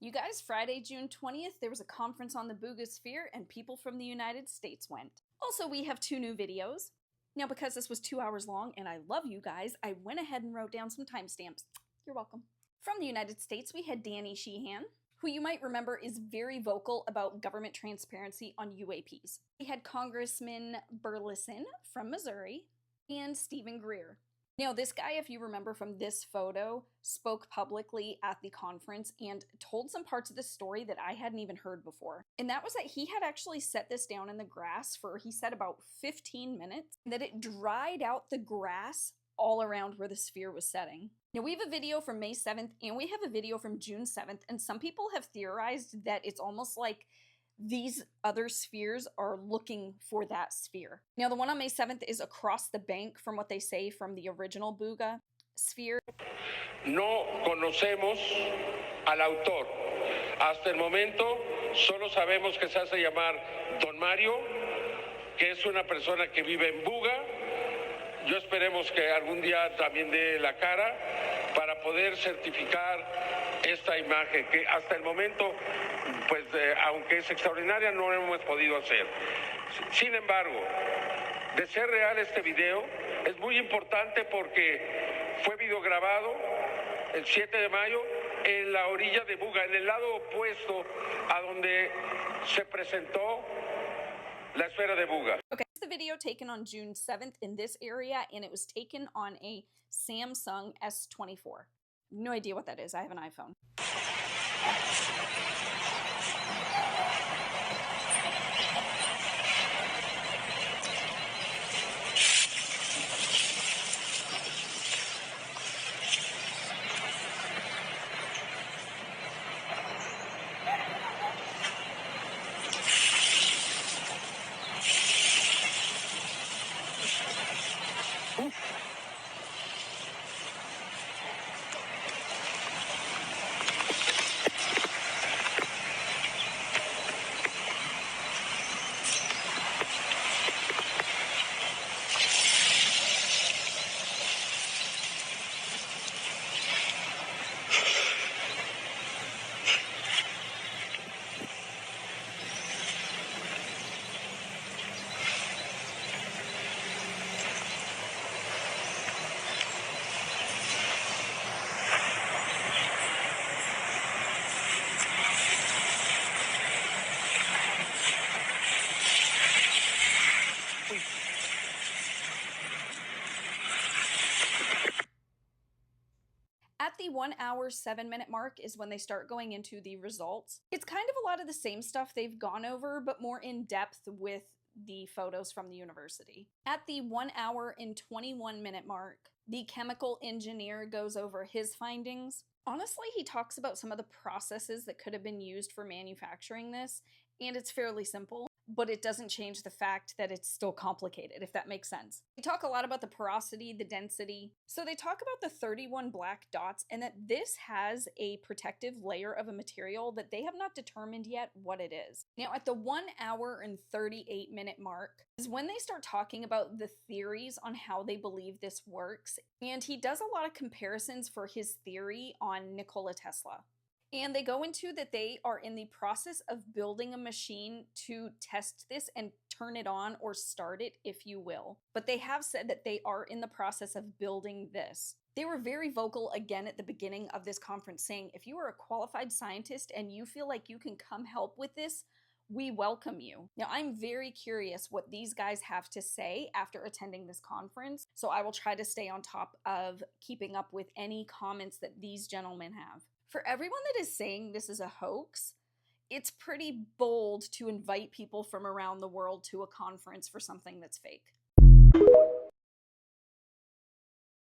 You guys, Friday, June 20th, there was a conference on the Buga sphere and people from the United States went. Also, we have 2 new videos. Now, because this was 2 hours long and I love you guys, I went ahead and wrote down some timestamps. You're welcome. From the United States, we had Danny Sheehan, who you might remember is very vocal about government transparency on UAPs. We had Congressman Burleson from Missouri and Stephen Greer. Now, this guy, if you remember from this photo, spoke publicly at the conference and told some parts of the story that I hadn't even heard before. And that was that he had actually set this down in the grass for, he said, about 15 minutes, and that it dried out the grass all around where the sphere was setting. Now, we have a video from May 7th and we have a video from June 7th, and some people have theorized that it's almost like these other spheres are looking for that sphere. Now, the one on May 7th is across the bank from what they say from the original Buga sphere. No conocemos al autor. Hasta el momento solo sabemos que se hace llamar Don Mario, que es una persona que vive en Buga. Yo esperemos que algún día también dé la cara para poder certificar esta imagen que hasta el momento, pues aunque es extraordinaria, no lo hemos podido hacer. Sin embargo, de ser real este video, es muy importante porque fue videograbado el 7 de mayo en la orilla de Buga, en el lado opuesto a donde se presentó la esfera de Buga. Okay, it's the video taken on June 7th in this area, and it was taken on a Samsung S24. No idea what that is. I have an iPhone. At the 1 hour, 7 minute mark is when they start going into the results. It's kind of a lot of the same stuff they've gone over, but more in depth with the photos from the university. At the 1 hour and 21 minute mark, the chemical engineer goes over his findings. Honestly, he talks about some of the processes that could have been used for manufacturing this, and it's fairly simple, but it doesn't change the fact that it's still complicated, if that makes sense. They talk a lot about the porosity, the density. So they talk about the 31 black dots and that this has a protective layer of a material that they have not determined yet what it is. Now, at the 1 hour and 38 minute mark is when they start talking about the theories on how they believe this works, and he does a lot of comparisons for his theory on Nikola Tesla. And they go into that they are in the process of building a machine to test this and turn it on or start it, if you will. But they have said that they are in the process of building this. They were very vocal again at the beginning of this conference saying, if you are a qualified scientist and you feel like you can come help with this, we welcome you. Now, I'm very curious what these guys have to say after attending this conference, so I will try to stay on top of keeping up with any comments that these gentlemen have. For everyone that is saying this is a hoax, it's pretty bold to invite people from around the world to a conference for something that's fake.